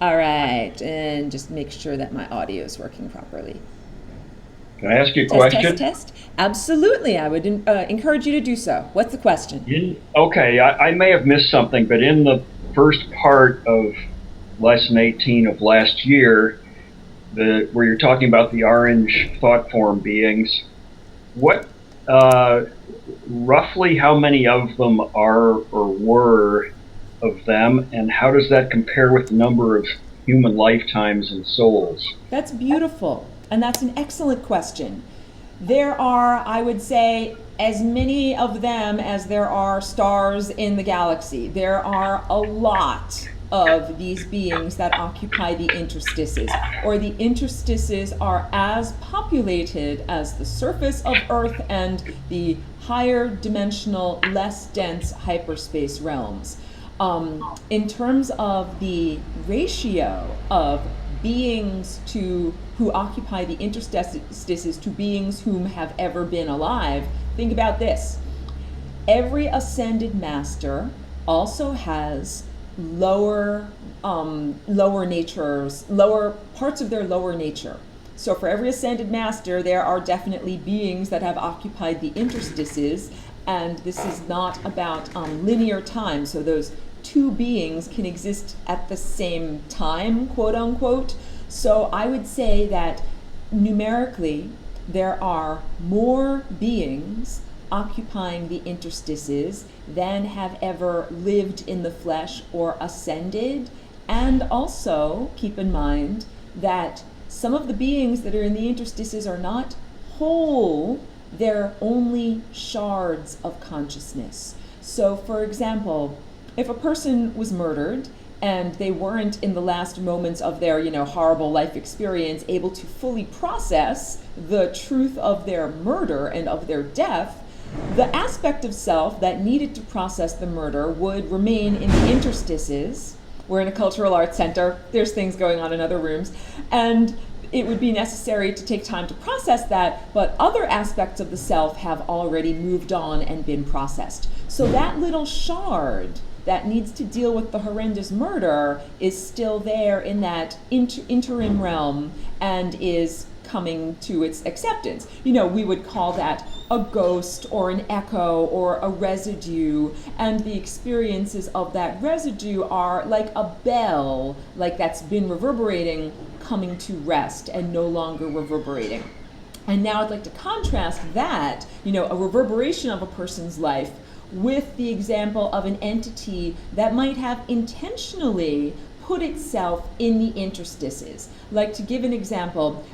All right, and just make sure that my audio is working properly. Can I ask you a Test, test, question? test. Absolutely, I would encourage you to do so. What's the question? Okay, I may have missed something, but in the first part of lesson 18 of last year, where you're talking about the orange thought form beings, what uh, roughly how many of them are or were of them, and how does that compare with the number of human lifetimes and souls? That's beautiful, and that's an excellent question. There are, I would say, as many of them as there are stars in the galaxy. There are a lot of these beings that occupy the interstices, or the interstices are as populated as the surface of Earth and the higher dimensional, less dense hyperspace realms. In terms of the ratio of beings to who occupy the interstices to beings whom have ever been alive, think about this. Every ascended master also has lower natures, lower parts of their lower nature. So for every ascended master, there are definitely beings that have occupied the interstices, and this is not about linear time. So those two beings can exist at the same time, quote unquote. So I would say that numerically, there are more beings occupying the interstices than have ever lived in the flesh or ascended. And also keep in mind that some of the beings that are in the interstices are not whole, they're only shards of consciousness. So, for example, if a person was murdered and they weren't in the last moments of their, horrible life experience able to fully process the truth of their murder and of their death, the aspect of self that needed to process the murder would remain in the interstices. We're in a cultural arts center, there's things going on in other rooms, and it would be necessary to take time to process that, but other aspects of the self have already moved on and been processed. So that little shard that needs to deal with the horrendous murder is still there in that interim realm and is coming to its acceptance. We would call that a ghost or an echo or a residue, and the experiences of that residue are like a bell, like that's been reverberating, coming to rest and no longer reverberating. And now I'd like to contrast that, a reverberation of a person's life with the example of an entity that might have intentionally put itself in the interstices. Like, to give an example,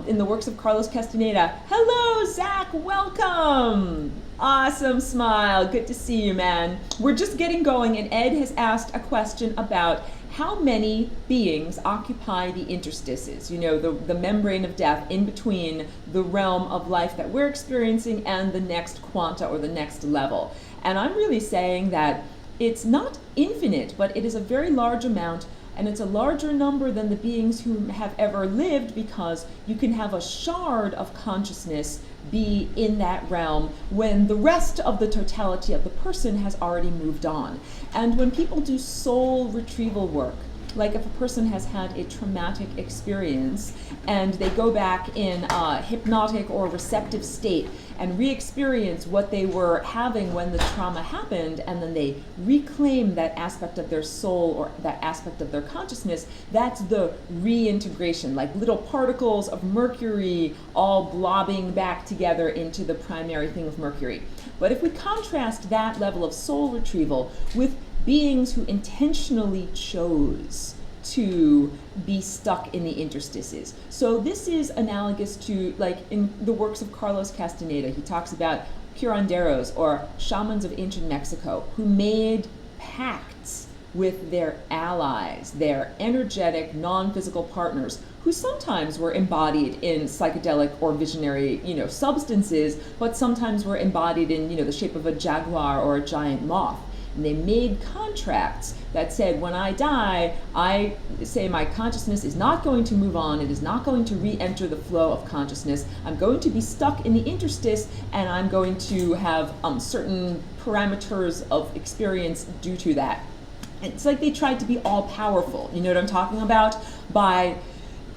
in the works of Carlos Castaneda, hello, Zach, welcome. Awesome smile, good to see you, man. We're just getting going, and Ed has asked a question about how many beings occupy the interstices, the membrane of death in between the realm of life that we're experiencing and the next quanta or the next level. And I'm really saying that it's not infinite, but it is a very large amount, and it's a larger number than the beings who have ever lived, because you can have a shard of consciousness be in that realm when the rest of the totality of the person has already moved on. And when people do soul retrieval work, like if a person has had a traumatic experience and they go back in a hypnotic or receptive state and re-experience what they were having when the trauma happened, and then they reclaim that aspect of their soul or that aspect of their consciousness, that's the reintegration, like little particles of mercury all blobbing back together into the primary thing of mercury. But if we contrast that level of soul retrieval with beings who intentionally chose to be stuck in the interstices. So this is analogous to, like, in the works of Carlos Castaneda, he talks about curanderos, or shamans of ancient Mexico, who made pacts with their allies, their energetic, non-physical partners, who sometimes were embodied in psychedelic or visionary, substances, but sometimes were embodied in, the shape of a jaguar or a giant moth. And they made contracts that said, when I die, I say my consciousness is not going to move on, it is not going to re-enter the flow of consciousness, I'm going to be stuck in the interstice, and I'm going to have certain parameters of experience due to that. It's like they tried to be all powerful. You know what I'm talking about? By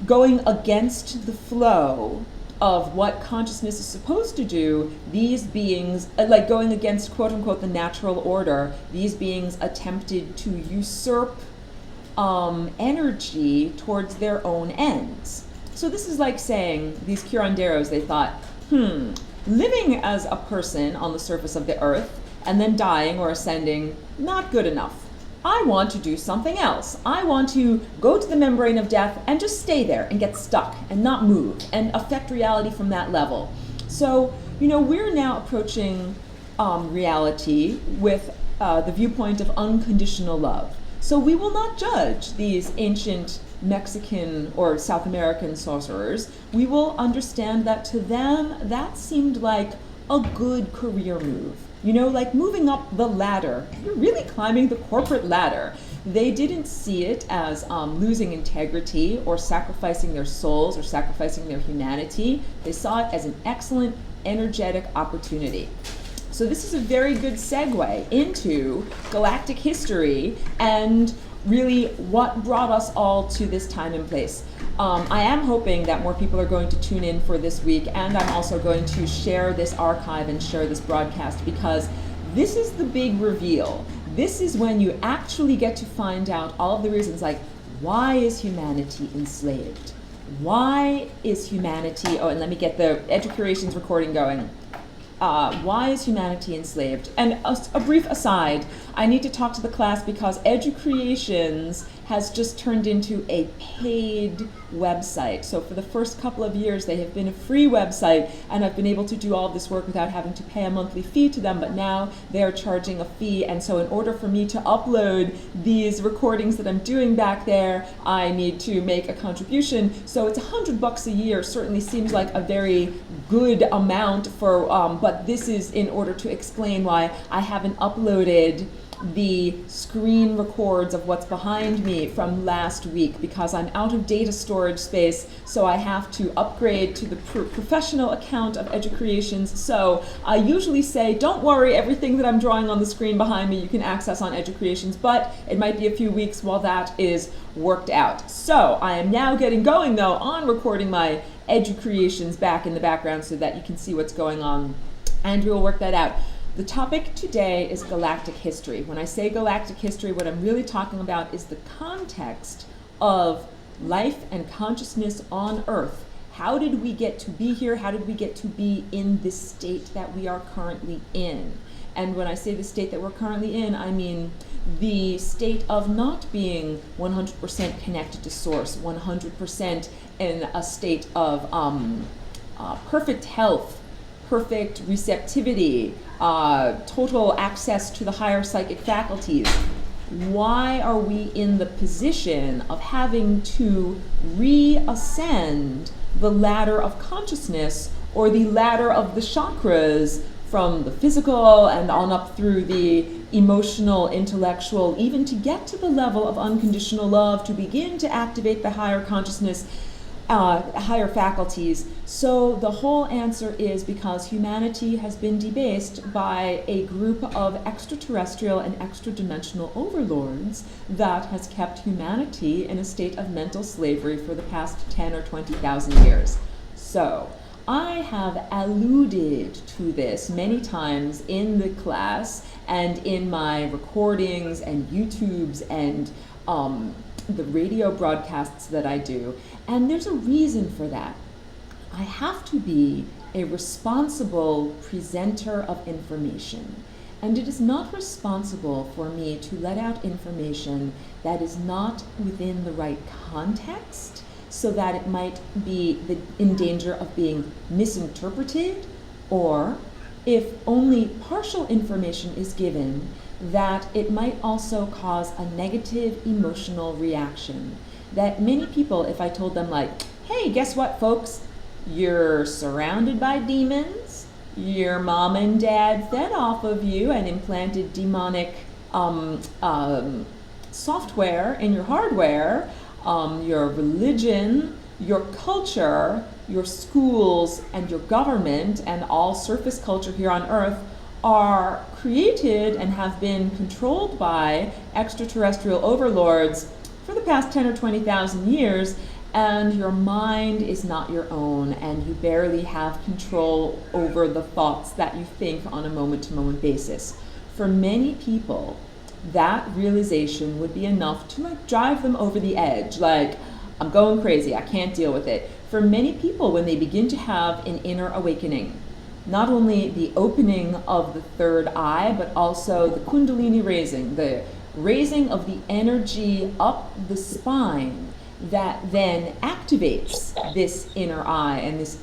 going against the flow of what consciousness is supposed to do, these beings, like going against quote unquote the natural order, these beings attempted to usurp energy towards their own ends. So this is like saying, these curanderos, they thought, living as a person on the surface of the earth and then dying or ascending, not good enough. I want to do something else. I want to go to the membrane of death and just stay there and get stuck and not move and affect reality from that level. So, we're now approaching reality with the viewpoint of unconditional love. So we will not judge these ancient Mexican or South American sorcerers. We will understand that to them, that seemed like a good career move. Like moving up the ladder. You're really climbing the corporate ladder. They didn't see it as losing integrity or sacrificing their souls or sacrificing their humanity. They saw it as an excellent, energetic opportunity. So this is a very good segue into galactic history and really what brought us all to this time and place. I am hoping that more people are going to tune in for this week, and I'm also going to share this archive and share this broadcast, because this is the big reveal. This is when you actually get to find out all of the reasons, like, why is humanity enslaved? Why is humanity, and let me get the Educurations recording going. Why is humanity enslaved? And a brief aside, I need to talk to the class because Educreations has just turned into a paid website. So for the first couple of years, they have been a free website, and I've been able to do all of this work without having to pay a monthly fee to them, but now they are charging a fee. And so in order for me to upload these recordings that I'm doing back there, I need to make a contribution. So it's $100 a year. Certainly seems like a very good amount for, but this is in order to explain why I haven't uploaded the screen records of what's behind me from last week, because I'm out of data storage space, so I have to upgrade to the professional account of Educreations. So I usually say, don't worry, everything that I'm drawing on the screen behind me you can access on Educreations, but it might be a few weeks while that is worked out. So I am now getting going though on recording my Educreations back in the background so that you can see what's going on, and we will work that out. The topic today is galactic history. When I say galactic history, what I'm really talking about is the context of life and consciousness on Earth. How did we get to be here? How did we get to be in this state that we are currently in? And when I say the state that we're currently in, I mean the state of not being 100% connected to Source, 100% in a state of perfect health, perfect receptivity, total access to the higher psychic faculties. Why are we in the position of having to reascend the ladder of consciousness, or the ladder of the chakras, from the physical and on up through the emotional, intellectual, even to get to the level of unconditional love, to begin to activate the higher consciousness, higher faculties? So the whole answer is because humanity has been debased by a group of extraterrestrial and extra-dimensional overlords that has kept humanity in a state of mental slavery for the past 10 or 20,000 years. So I have alluded to this many times in the class and in my recordings and YouTubes and the radio broadcasts that I do, and there's a reason for that. I have to be a responsible presenter of information, and it is not responsible for me to let out information that is not within the right context, so that it might be in danger of being misinterpreted, or if only partial information is given, that it might also cause a negative emotional reaction. That many people, if I told them like, hey, guess what folks, you're surrounded by demons, your mom and dad fed off of you and implanted demonic software in your hardware, your religion, your culture, your schools, and your government, and all surface culture here on Earth are created and have been controlled by extraterrestrial overlords for the past 10 or 20,000 years, and your mind is not your own, and you barely have control over the thoughts that you think on a moment-to-moment basis. For many people, that realization would be enough to like drive them over the edge, like, I'm going crazy, I can't deal with it. For many people, when they begin to have an inner awakening, not only the opening of the third eye, but also the kundalini raising, the raising of the energy up the spine that then activates this inner eye and this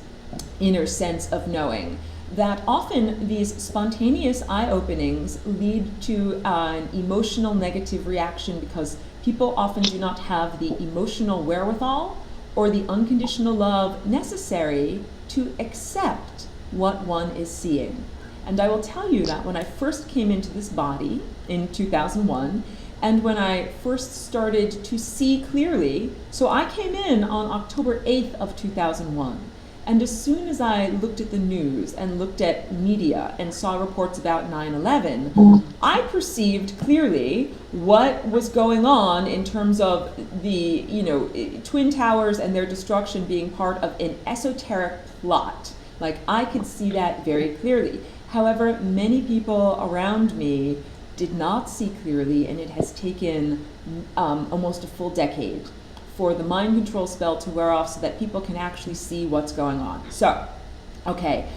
inner sense of knowing, that often these spontaneous eye openings lead to an emotional negative reaction because people often do not have the emotional wherewithal or the unconditional love necessary to accept what one is seeing. And I will tell you that when I first came into this body in 2001, and when I first started to see clearly, so I came in on October 8th of 2001, and as soon as I looked at the news and looked at media and saw reports about 9/11, I perceived clearly what was going on in terms of the, Twin Towers and their destruction being part of an esoteric plot. Like, I could see that very clearly. However, many people around me did not see clearly, and it has taken almost a full decade for the mind control spell to wear off so that people can actually see what's going on. So, okay,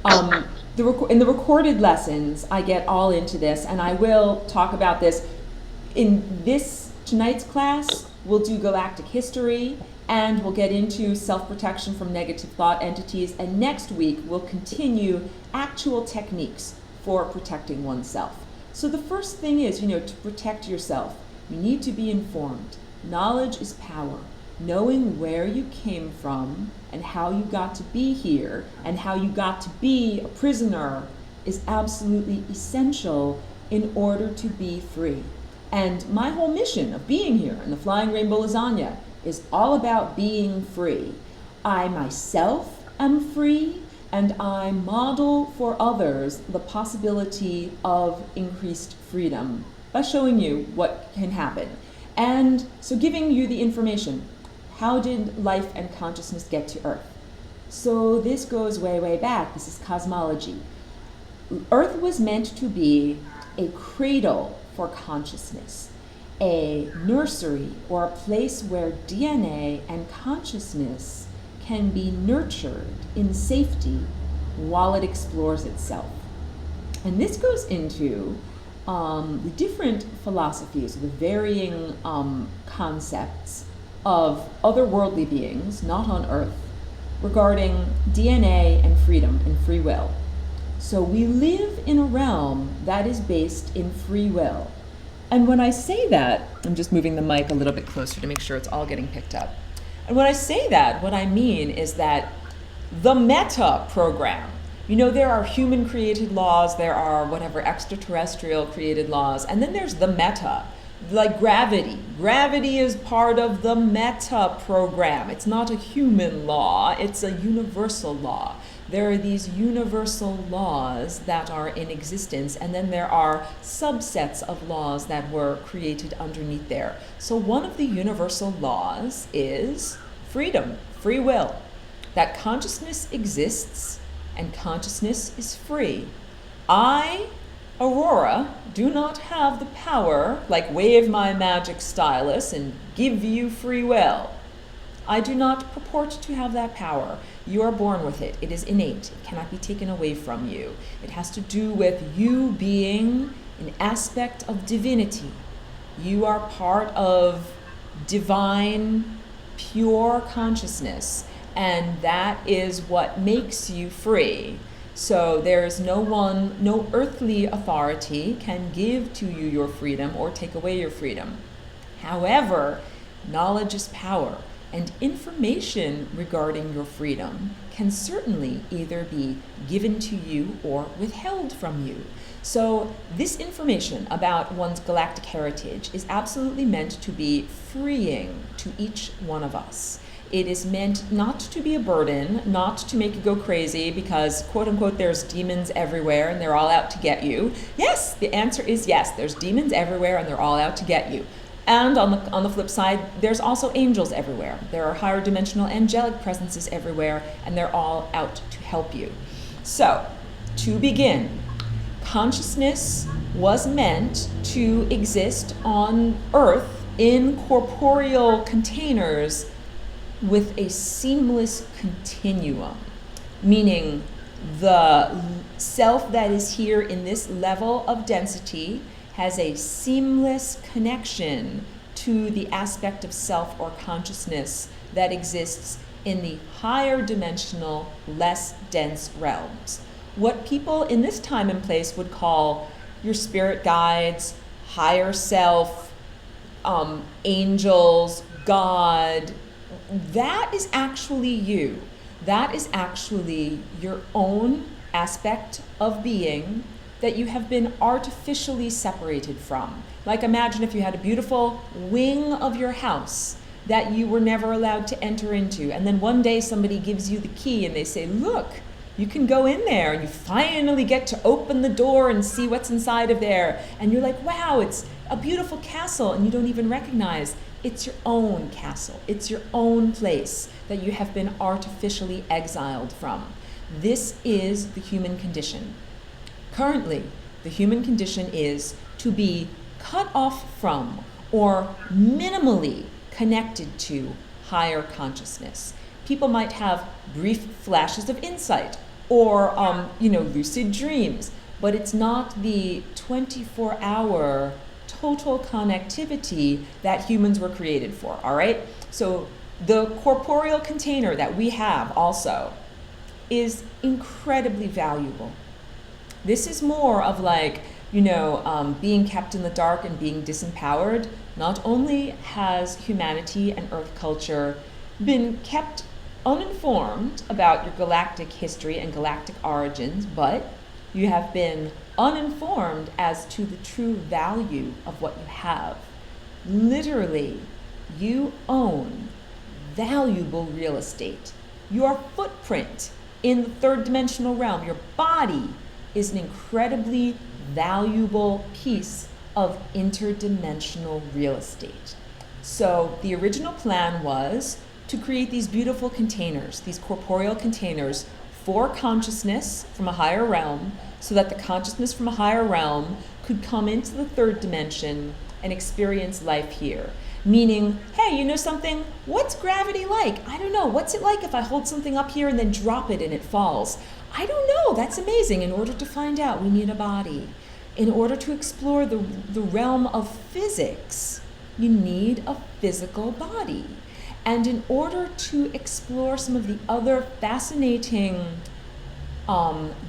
in the recorded lessons, I get all into this, and I will talk about this. In tonight's class, we'll do galactic history, and we'll get into self-protection from negative thought entities, and next week we'll continue actual techniques for protecting oneself. So the first thing is, to protect yourself, you need to be informed. Knowledge is power. Knowing where you came from and how you got to be here and how you got to be a prisoner is absolutely essential in order to be free. And my whole mission of being here in the Flying Rainbow Lasagna is all about being free. I myself am free, and I model for others the possibility of increased freedom by showing you what can happen. And so giving you the information. How did life and consciousness get to Earth? So this goes way, way back. This is cosmology. Earth was meant to be a cradle for consciousness, a nursery or a place where DNA and consciousness can be nurtured in safety while it explores itself. And this goes into the different philosophies, the varying concepts of otherworldly beings, not on Earth, regarding DNA and freedom and free will. So we live in a realm that is based in free will. And when I say that, I'm just moving the mic a little bit closer to make sure it's all getting picked up. And when I say that, what I mean is that the meta program, there are human created laws, there are whatever extraterrestrial created laws, and then there's the meta, like gravity. Gravity is part of the meta program. It's not a human law, it's a universal law. There are these universal laws that are in existence, and then there are subsets of laws that were created underneath there. So one of the universal laws is freedom, free will, that consciousness exists and consciousness is free. I, Aurora, do not have the power, like wave my magic stylus and give you free will. I do not purport to have that power. You are born with it. It is innate. It cannot be taken away from you. It has to do with you being an aspect of divinity. You are part of divine, pure consciousness, and that is what makes you free. So there is no earthly authority can give to you your freedom or take away your freedom. However, knowledge is power. And information regarding your freedom can certainly either be given to you or withheld from you. So this information about one's galactic heritage is absolutely meant to be freeing to each one of us. It is meant not to be a burden, not to make you go crazy because, quote unquote, there's demons everywhere and they're all out to get you. Yes, the answer is yes, there's demons everywhere and they're all out to get you. And on the flip side, there's also angels everywhere. There are higher dimensional angelic presences everywhere and they're all out to help you. So, to begin, consciousness was meant to exist on Earth in corporeal containers with a seamless continuum, meaning the self that is here in this level of density has a seamless connection to the aspect of self or consciousness that exists in the higher dimensional, less dense realms. What people in this time and place would call your spirit guides, higher self, angels, God, that is actually you. That is actually your own aspect of being that you have been artificially separated from. Like imagine if you had a beautiful wing of your house that you were never allowed to enter into, and then one day somebody gives you the key and they say, look, you can go in there, and you finally get to open the door and see what's inside of there, and you're like, wow, it's a beautiful castle, and you don't even recognize it's your own castle. It's your own place that you have been artificially exiled from. This is the human condition. Currently, the human condition is to be cut off from or minimally connected to higher consciousness. People might have brief flashes of insight or lucid dreams, but it's not the 24-hour total connectivity that humans were created for, all right? So the corporeal container that we have also is incredibly valuable. This is more of like, being kept in the dark and being disempowered. Not only has humanity and Earth culture been kept uninformed about your galactic history and galactic origins, but you have been uninformed as to the true value of what you have. Literally, you own valuable real estate. Your footprint in the third dimensional realm, your body, is an incredibly valuable piece of interdimensional real estate. So the original plan was to create these beautiful containers, these corporeal containers for consciousness from a higher realm, so that the consciousness from a higher realm could come into the third dimension and experience life here. Meaning, hey, you know something? What's gravity like? I don't know. What's it like if I hold something up here and then drop it and it falls? I don't know. That's amazing. In order to find out, we need a body. In order to explore the realm of physics, you need a physical body. And in order to explore some of the other fascinating,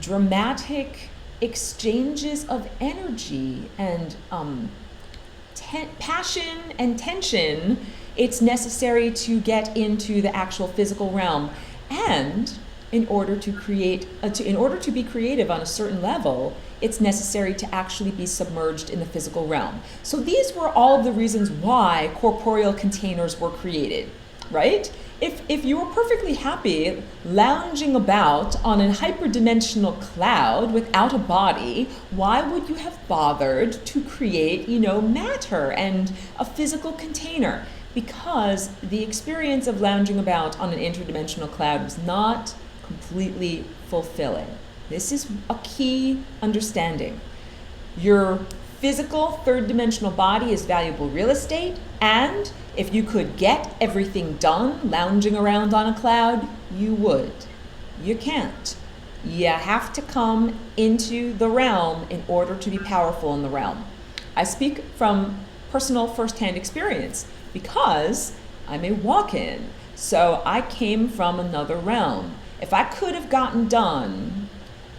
dramatic exchanges of energy and passion and tension, it's necessary to get into the actual physical realm. And in order to be creative on a certain level, it's necessary to actually be submerged in the physical realm. So these were all of the reasons why corporeal containers were created, right? If you were perfectly happy lounging about on a hyperdimensional cloud without a body, why would you have bothered to create, matter and a physical container? Because the experience of lounging about on an interdimensional cloud was not completely fulfilling. This is a key understanding. Your physical third dimensional body is valuable real estate, and if you could get everything done lounging around on a cloud, you would. You can't. You have to come into the realm in order to be powerful in the realm. I speak from personal firsthand experience because I'm a walk-in, so I came from another realm. If I could have gotten done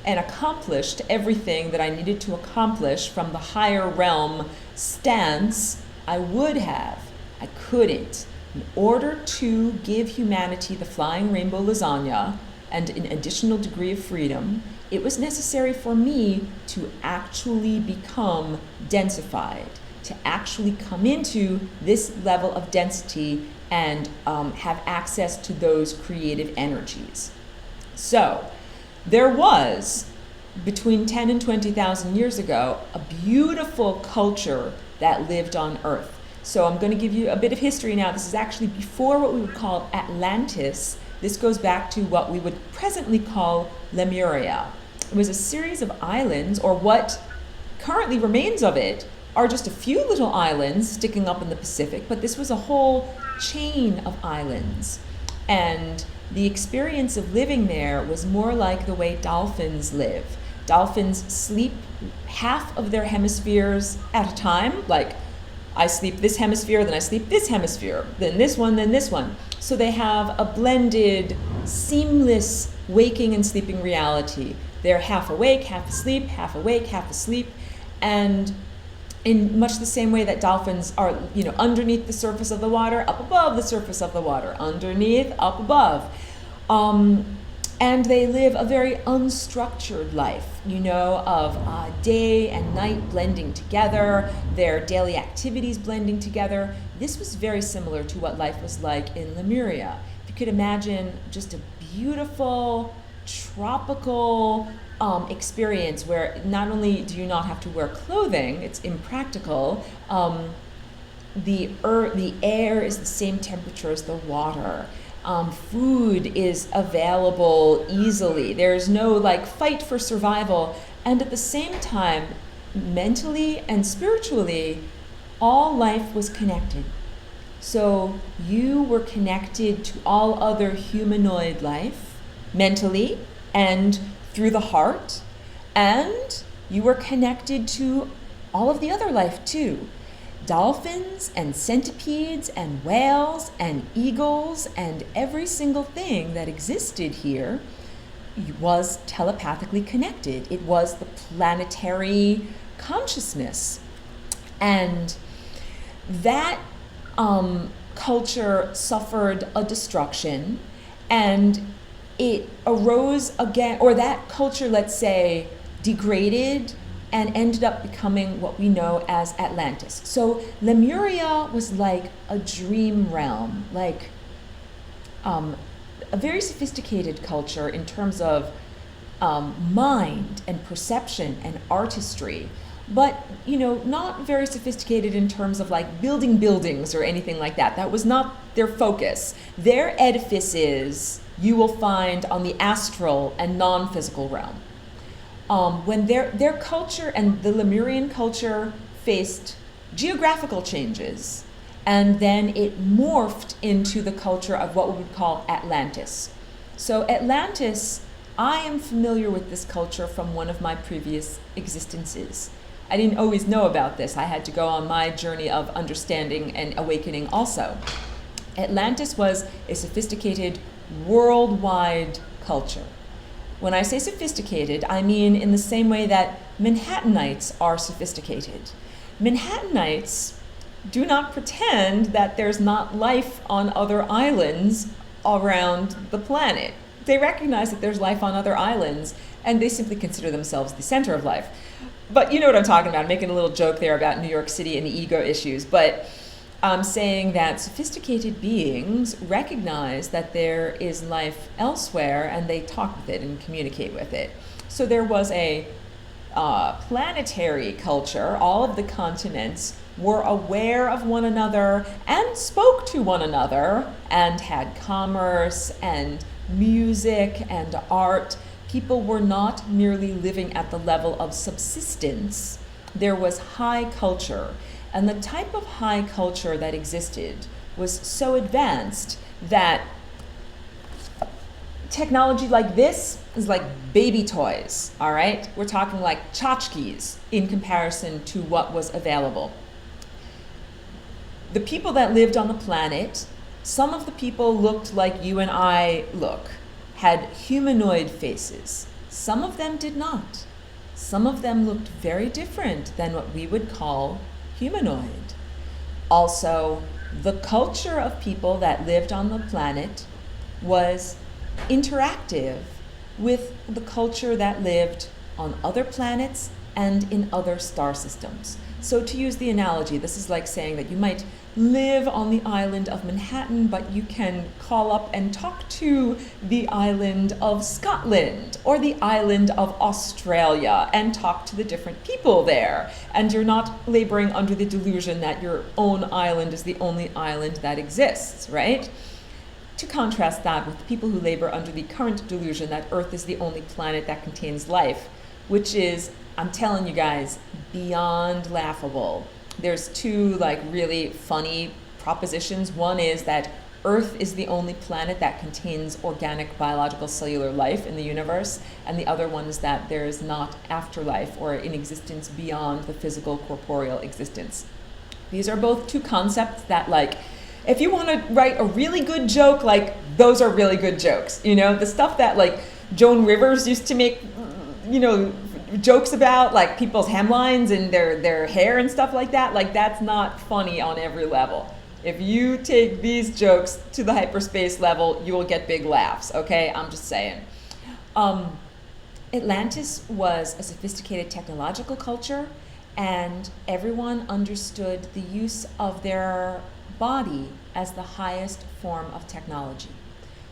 and accomplished everything that I needed to accomplish from the higher realm stance, I would have. I couldn't. In order to give humanity the flying rainbow lasagna and an additional degree of freedom, it was necessary for me to actually become densified, to actually come into this level of density and have access to those creative energies. So there was, between 10 and 20,000 years ago, a beautiful culture that lived on Earth. So I'm going to give you a bit of history now. This is actually before what we would call Atlantis. This goes back to what we would presently call Lemuria. It was a series of islands, or what currently remains of it are just a few little islands sticking up in the Pacific, but this was a whole chain of islands. And the experience of living there was more like the way dolphins live. Dolphins sleep half of their hemispheres at a time, like I sleep this hemisphere, then I sleep this hemisphere, then this one, then this one. So they have a blended, seamless waking and sleeping reality. They're half awake, half asleep, half awake, half asleep. And in much the same way that dolphins are, underneath the surface of the water, up above the surface of the water, underneath, up above. And they live a very unstructured life, of day and night blending together, their daily activities blending together. This was very similar to what life was like in Lemuria. If you could imagine just a beautiful, tropical experience where not only do you not have to wear clothing, it's impractical, the air is the same temperature as the water. Food is available easily. There's no fight for survival. And at the same time, mentally and spiritually, all life was connected. So you were connected to all other humanoid life, mentally and through the heart, and you were connected to all of the other life too. Dolphins and centipedes and whales and eagles and every single thing that existed here was telepathically connected. It was the planetary consciousness. And that culture suffered a destruction, and it arose again, or that culture, let's say, degraded and ended up becoming what we know as Atlantis. So Lemuria was like a dream realm, like a very sophisticated culture in terms of mind and perception and artistry, but not very sophisticated in terms of building buildings or anything like that. That was not their focus. Their edifices you will find on the astral and non-physical realm. When their culture and the Lemurian culture faced geographical changes, and then it morphed into the culture of what we would call Atlantis. So Atlantis, I am familiar with this culture from one of my previous existences. I didn't always know about this. I had to go on my journey of understanding and awakening also. Atlantis was a sophisticated, worldwide culture. When I say sophisticated, I mean in the same way that Manhattanites are sophisticated. Manhattanites do not pretend that there's not life on other islands around the planet. They recognize that there's life on other islands, and they simply consider themselves the center of life. But you know what I'm talking about. I'm making a little joke there about New York City and the ego issues, but I'm saying that sophisticated beings recognize that there is life elsewhere, and they talk with it and communicate with it. So there was a planetary culture. All of the continents were aware of one another and spoke to one another and had commerce and music and art. People were not merely living at the level of subsistence. There was high culture. And the type of high culture that existed was so advanced that technology like this is like baby toys, all right? We're talking like tchotchkes in comparison to what was available. The people that lived on the planet, some of the people looked like you and I look, had humanoid faces. Some of them did not. Some of them looked very different than what we would call humanoid. Also, the culture of people that lived on the planet was interactive with the culture that lived on other planets and in other star systems. So to use the analogy, this is like saying that you might live on the island of Manhattan, but you can call up and talk to the island of Scotland or the island of Australia and talk to the different people there. And you're not laboring under the delusion that your own island is the only island that exists, right? To contrast that with the people who labor under the current delusion that Earth is the only planet that contains life, which is, I'm telling you guys, beyond laughable. There's two really funny propositions. One is that Earth is the only planet that contains organic, biological, cellular life in the universe, and the other one is that there is not afterlife or an existence beyond the physical, corporeal existence. These are both two concepts that, if you want to write a really good joke, those are really good jokes. The stuff that Joan Rivers used to make, jokes about, people's hemlines and their hair and stuff like that, that's not funny on every level. If you take these jokes to the hyperspace level, you will get big laughs, okay? I'm just saying. Atlantis was a sophisticated technological culture, and everyone understood the use of their body as the highest form of technology.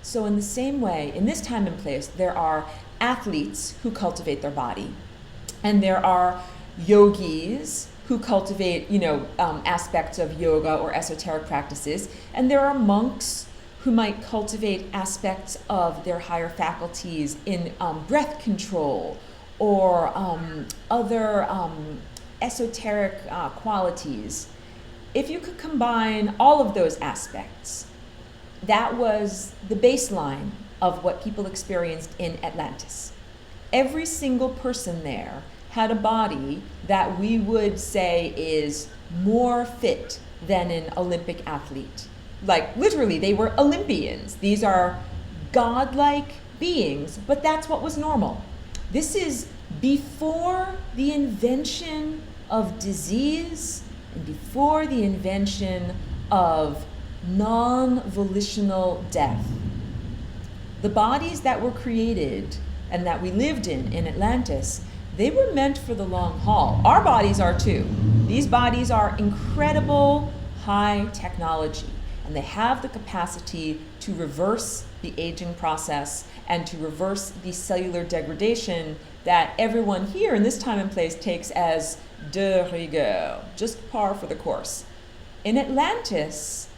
So in the same way, in this time and place, there are athletes who cultivate their body, and there are yogis who cultivate, aspects of yoga or esoteric practices, and there are monks who might cultivate aspects of their higher faculties in breath control or other esoteric qualities. If you could combine all of those aspects, that was the baseline of what people experienced in Atlantis. Every single person there had a body that we would say is more fit than an Olympic athlete. Literally, they were Olympians. These are godlike beings, but that's what was normal. This is before the invention of disease and before the invention of non-volitional death. The bodies that were created and that we lived in Atlantis, they were meant for the long haul. Our bodies are too. These bodies are incredible high technology, and they have the capacity to reverse the aging process and to reverse the cellular degradation that everyone here in this time and place takes as de rigueur, just par for the course. In Atlantis,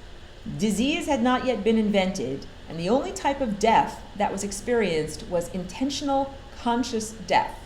disease had not yet been invented, and the only type of death that was experienced was intentional, conscious death.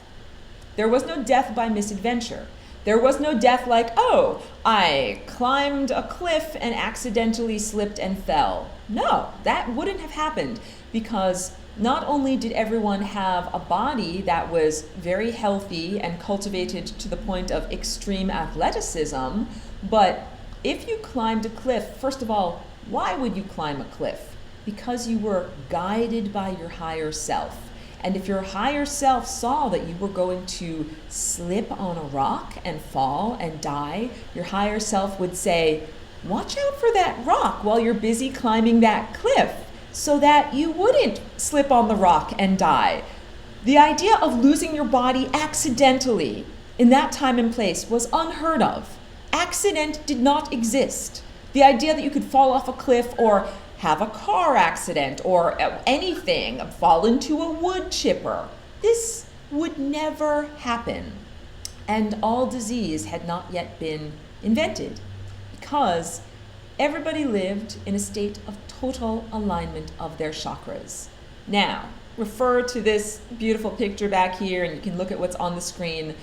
There was no death by misadventure. There was no death like, oh, I climbed a cliff and accidentally slipped and fell. No, that wouldn't have happened, because not only did everyone have a body that was very healthy and cultivated to the point of extreme athleticism, but if you climbed a cliff, first of all, why would you climb a cliff? Because you were guided by your higher self. And if your higher self saw that you were going to slip on a rock and fall and die, your higher self would say, watch out for that rock while you're busy climbing that cliff, so that you wouldn't slip on the rock and die. The idea of losing your body accidentally in that time and place was unheard of. Accident did not exist. The idea that you could fall off a cliff or have a car accident or anything, fall into a wood chipper, this would never happen. And all disease had not yet been invented, because everybody lived in a state of total alignment of their chakras. Now, refer to this beautiful picture back here, and you can look at what's on the screen.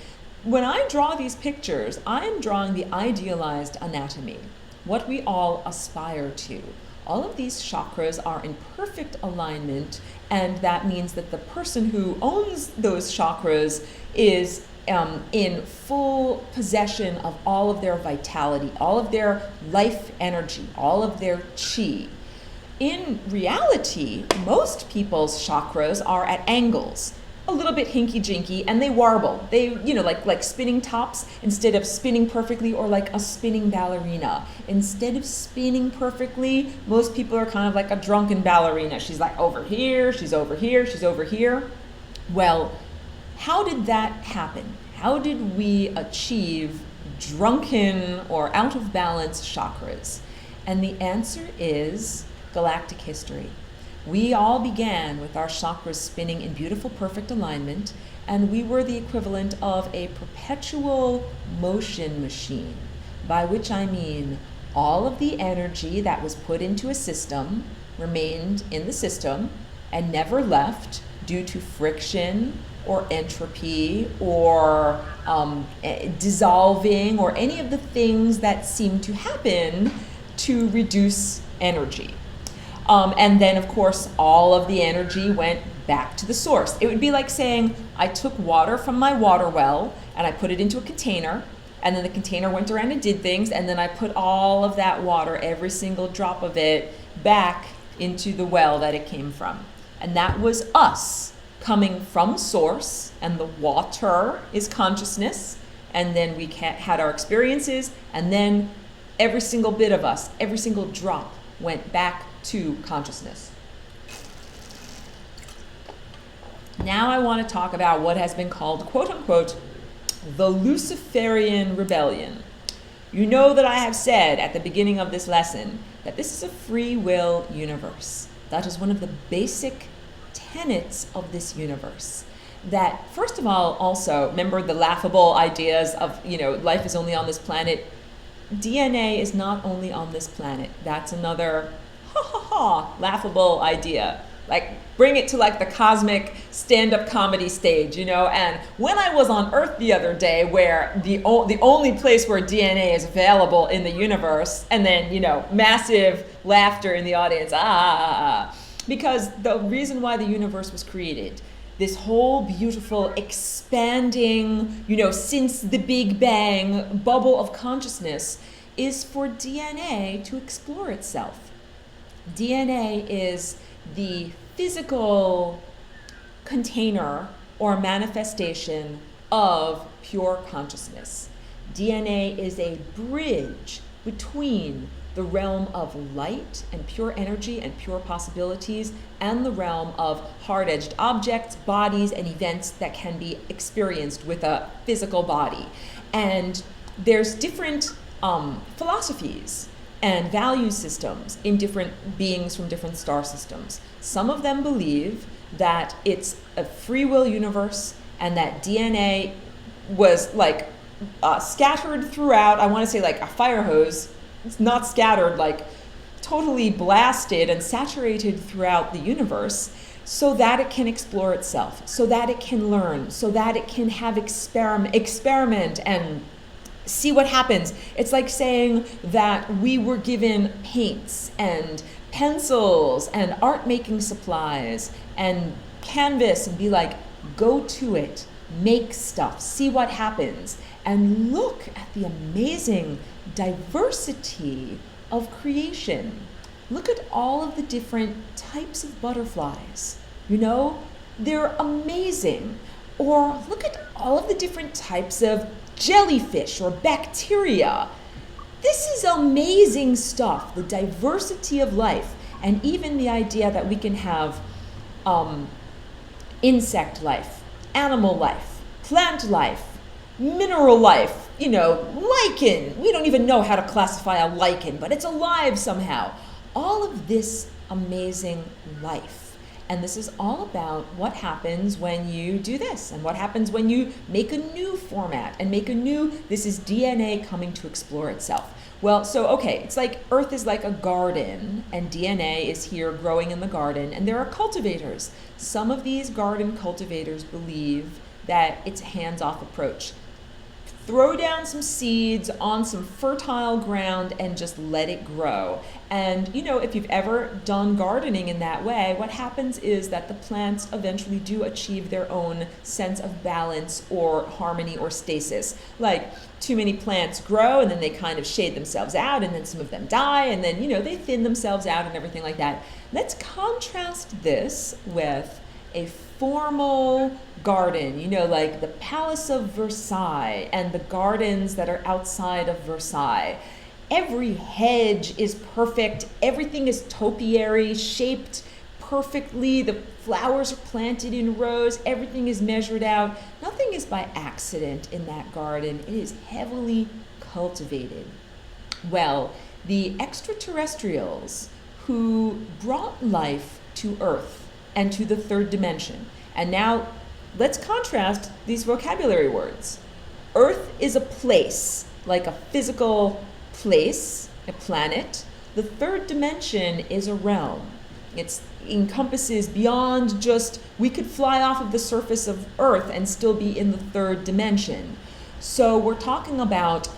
When I draw these pictures, I am drawing the idealized anatomy, what we all aspire to. All of these chakras are in perfect alignment, and that means that the person who owns those chakras is in full possession of all of their vitality, all of their life energy, all of their chi. In reality, most people's chakras are at angles, a little bit hinky-jinky, and they warble. They, like spinning tops instead of spinning perfectly, or like a spinning ballerina. Instead of spinning perfectly, most people are kind of like a drunken ballerina. She's like over here, she's over here, she's over here. Well, how did that happen? How did we achieve drunken or out of balance chakras? And the answer is galactic history. We all began with our chakras spinning in beautiful, perfect alignment, and we were the equivalent of a perpetual motion machine, by which I mean all of the energy that was put into a system remained in the system and never left due to friction or entropy or dissolving or any of the things that seem to happen to reduce energy. And then, of course, all of the energy went back to the source. It would be like saying I took water from my water well and I put it into a container, and then the container went around and did things, and then I put all of that water, every single drop of it, back into the well that it came from. And that was us coming from source, and the water is consciousness, and then we had our experiences, and then every single bit of us, every single drop went back to consciousness. Now I want to talk about what has been called, quote unquote, the Luciferian rebellion. You know that I have said at the beginning of this lesson that this is a free will universe. That is one of the basic tenets of this universe. That, first of all, also, remember the laughable ideas of, life is only on this planet. DNA is not only on this planet. That's another laughable idea. Like, bring it to like the cosmic stand-up comedy stage, and when I was on Earth the other day, where the only place where DNA is available in the universe, and then, massive laughter in the audience, because the reason why the universe was created, this whole beautiful expanding, since the Big Bang bubble of consciousness, is for DNA to explore itself. DNA is the physical container or manifestation of pure consciousness. DNA is a bridge between the realm of light and pure energy and pure possibilities and the realm of hard-edged objects, bodies, and events that can be experienced with a physical body. And there's different philosophies and value systems in different beings from different star systems. Some of them believe that it's a free will universe and that DNA was like scattered throughout, I want to say like a fire hose. It's not scattered, like totally blasted and saturated throughout the universe so that it can explore itself, so that it can learn, so that it can have experiment and see what happens. It's like saying that we were given paints and pencils and art making supplies and canvas and be like, go to it, make stuff, see what happens, and look at the amazing diversity of creation. Look at all of the different types of butterflies. They're amazing. Or look at all of the different types of jellyfish or bacteria. This is amazing stuff, the diversity of life, and even the idea that we can have insect life, animal life, plant life, mineral life, lichen. We don't even know how to classify a lichen, but it's alive somehow. All of this amazing life. And this is all about what happens when you do this and what happens when you make a new format and this is DNA coming to explore itself. Well, so, okay, it's like Earth is like a garden and DNA is here growing in the garden, and there are cultivators. Some of these garden cultivators believe that it's a hands-off approach. Throw down some seeds on some fertile ground and just let it grow. And, if you've ever done gardening in that way, what happens is that the plants eventually do achieve their own sense of balance or harmony or stasis. Like, too many plants grow and then they kind of shade themselves out, and then some of them die, and then, they thin themselves out and everything like that. Let's contrast this with a formal garden, like the Palace of Versailles and the gardens that are outside of Versailles. Every hedge is perfect. Everything is topiary, shaped perfectly. The flowers are planted in rows. Everything is measured out. Nothing is by accident in that garden. It is heavily cultivated? Well, the extraterrestrials who brought life to Earth and to the third dimension. And now let's contrast these vocabulary words. Earth is a place, like a physical place, a planet. The third dimension is a realm. It encompasses beyond just, we could fly off of the surface of Earth and still be in the third dimension. So we're talking about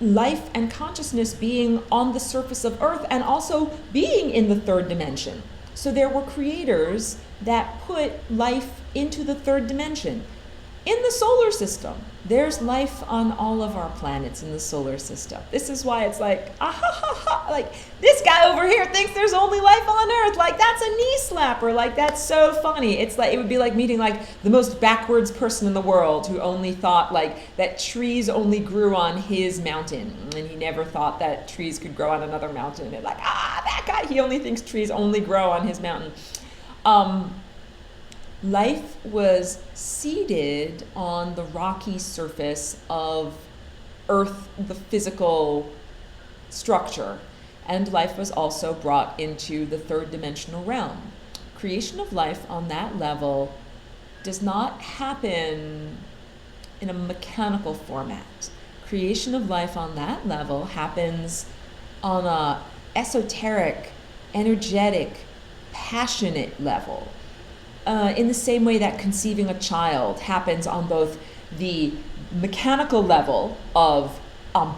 life and consciousness being on the surface of Earth and also being in the third dimension. So there were creators that put life into the third dimension. In the solar system, there's life on all of our planets in the solar system. This is why it's like, ah ha ha ha, like this guy over here thinks there's only life on Earth. Like that's a knee slapper. Like that's so funny. It's like, it would be like meeting like the most backwards person in the world who only thought like that trees only grew on his mountain. And he never thought that trees could grow on another mountain. And like, that guy, he only thinks trees only grow on his mountain. Life was seeded on the rocky surface of Earth, the physical structure, and life was also brought into the third dimensional realm. Creation of life on that level does not happen in a mechanical format. Creation of life on that level happens on a esoteric, energetic, passionate level. In the same way that conceiving a child happens on both the mechanical level of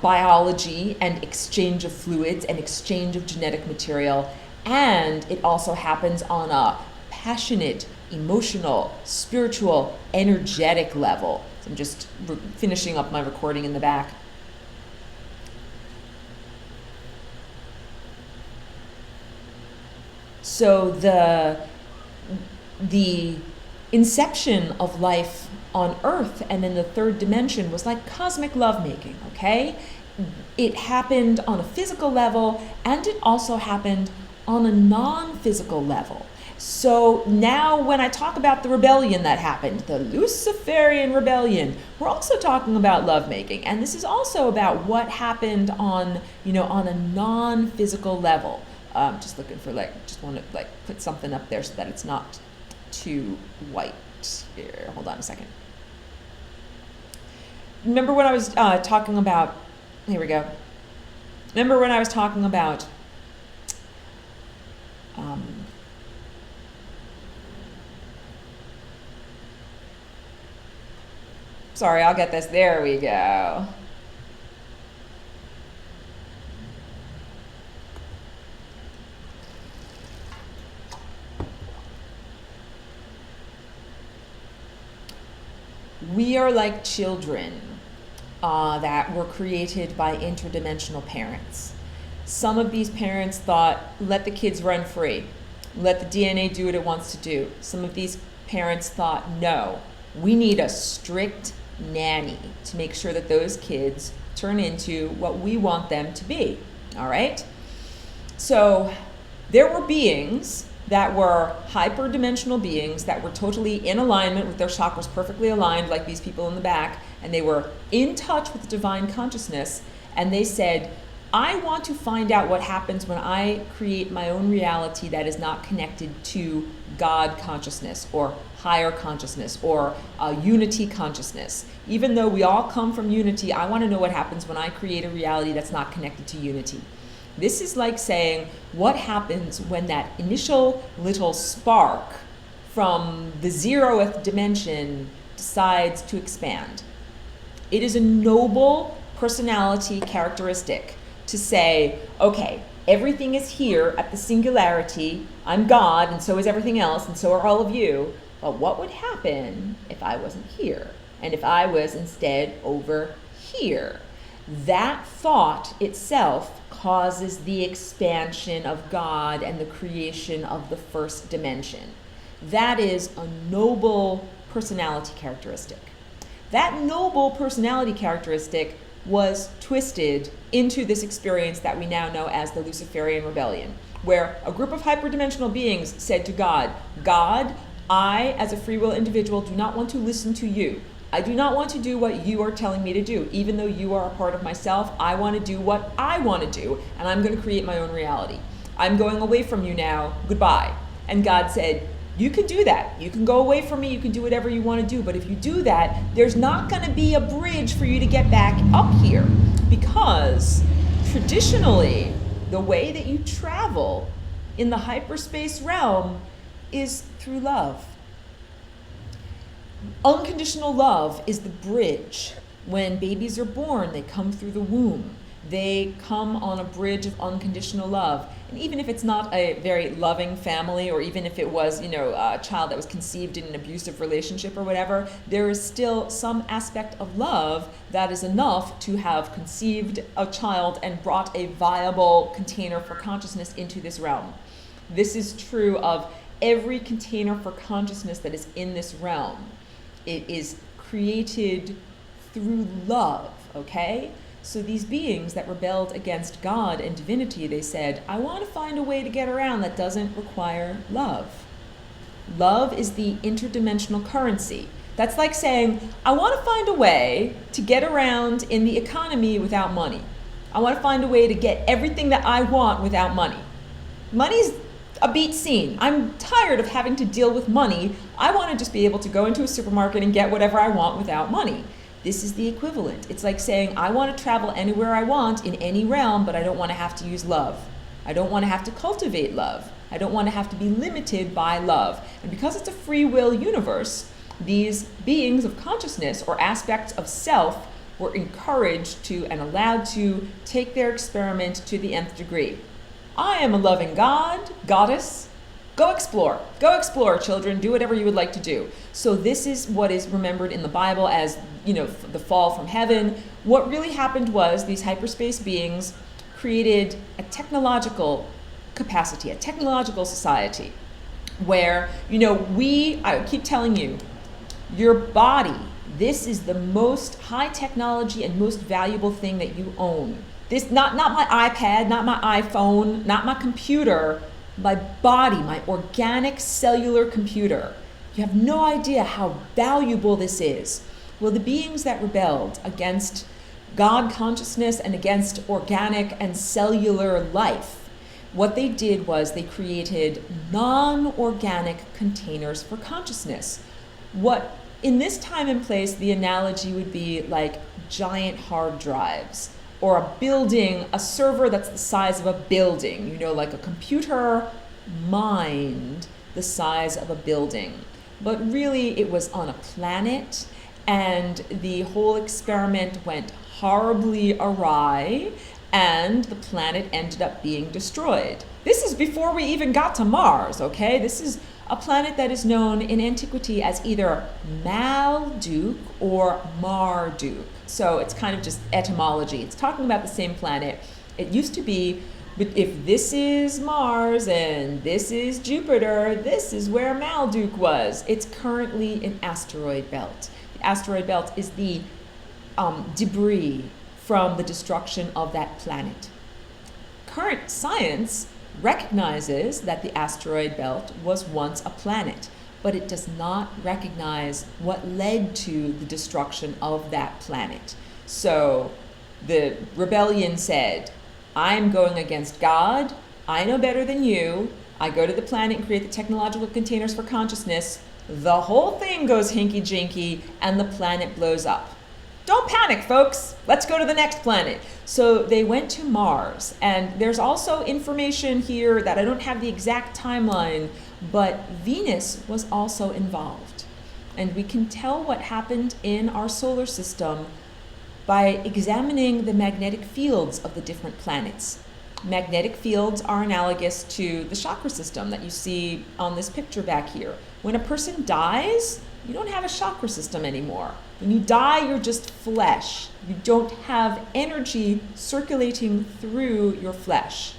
biology and exchange of fluids and exchange of genetic material, and it also happens on a passionate, emotional, spiritual, energetic level. So I'm just finishing up my recording in the back. So the inception of life on Earth and in the third dimension was like cosmic lovemaking, okay? It happened on a physical level and it also happened on a non-physical level. So now when I talk about the rebellion that happened, the Luciferian rebellion, we're also talking about lovemaking. And this is also about what happened on, on a non-physical level. Just looking for just want to put something up there so that it's not too white here. Hold on a second. Remember when I was talking about, here we go. Remember when I was talking about sorry, I'll get this. There we go. We are like children that were created by interdimensional parents. Some of these parents thought, let the kids run free. Let the DNA do what it wants to do. Some of these parents thought, no, we need a strict nanny to make sure that those kids turn into what we want them to be, all right? So there were beings that were hyperdimensional beings that were totally in alignment with their chakras, perfectly aligned, like these people in the back, and they were in touch with the divine consciousness, and they said, I want to find out what happens when I create my own reality that is not connected to God consciousness or higher consciousness or unity consciousness. Even though we all come from unity, I want to know what happens when I create a reality that's not connected to unity. This is like saying, what happens when that initial little spark from the 0th dimension decides to expand? It is a noble personality characteristic to say, okay, everything is here at the singularity. I'm God, and so is everything else, and so are all of you. But what would happen if I wasn't here? And if I was instead over here? That thought itself causes the expansion of God and the creation of the first dimension. That is a noble personality characteristic. That noble personality characteristic was twisted into this experience that we now know as the Luciferian rebellion, where a group of hyperdimensional beings said to God, God, I, as a free will individual, do not want to listen to you. I do not want to do what you are telling me to do. Even though you are a part of myself, I want to do what I want to do, and I'm going to create my own reality. I'm going away from you now. Goodbye. And God said, you can do that. You can go away from me. You can do whatever you want to do. But if you do that, there's not going to be a bridge for you to get back up here. Because traditionally, the way that you travel in the hyperspace realm is through love. Unconditional love is the bridge. When babies are born, they come through the womb. They come on a bridge of unconditional love. And even if it's not a very loving family, or even if it was, a child that was conceived in an abusive relationship or whatever, there is still some aspect of love that is enough to have conceived a child and brought a viable container for consciousness into this realm. This is true of every container for consciousness that is in this realm. It is created through love, okay? So these beings that rebelled against God and divinity, they said, I want to find a way to get around that doesn't require love. Love is the interdimensional currency. That's like saying, I want to find a way to get around in the economy without money. I want to find a way to get everything that I want without money. Money's a beat scene. I'm tired of having to deal with money. I want to just be able to go into a supermarket and get whatever I want without money. This is the equivalent. It's like saying, I want to travel anywhere I want in any realm, but I don't want to have to use love. I don't want to have to cultivate love. I don't want to have to be limited by love. And because it's a free will universe, these beings of consciousness or aspects of self were encouraged to and allowed to take their experiment to the nth degree. I am a loving God, goddess. Go explore, children. Do whatever you would like to do. So this is what is remembered in the Bible as, the fall from heaven. What really happened was these hyperspace beings created a technological capacity, a technological society where, I keep telling you, your body, this is the most high technology and most valuable thing that you own. This, not my iPad, not my iPhone, not my computer, my body, my organic cellular computer. You have no idea how valuable this is. Well, the beings that rebelled against God consciousness and against organic and cellular life, what they did was they created non-organic containers for consciousness. What, in this time and place, the analogy would be like giant hard drives, or a building, a server that's the size of a building, like a computer mind the size of a building. But really it was on a planet, and the whole experiment went horribly awry, and the planet ended up being destroyed. This is before we even got to Mars, okay? This is a planet that is known in antiquity as either Malduk or Marduk. So it's kind of just etymology. It's talking about the same planet. It used to be, but if this is Mars and this is Jupiter, this is where Malduk was. It's currently an asteroid belt. The asteroid belt is the debris from the destruction of that planet. Current science recognizes that the asteroid belt was once a planet, but it does not recognize what led to the destruction of that planet. So the rebellion said, I'm going against God, I know better than you, I go to the planet and create the technological containers for consciousness, the whole thing goes hinky-jinky and the planet blows up. Don't panic, folks. Let's go to the next planet. So they went to Mars, and there's also information here that I don't have the exact timeline, but Venus was also involved. And we can tell what happened in our solar system by examining the magnetic fields of the different planets. Magnetic fields are analogous to the chakra system that you see on this picture back here. When a person dies, you don't have a chakra system anymore. When you die, you're just flesh. You don't have energy circulating through your flesh.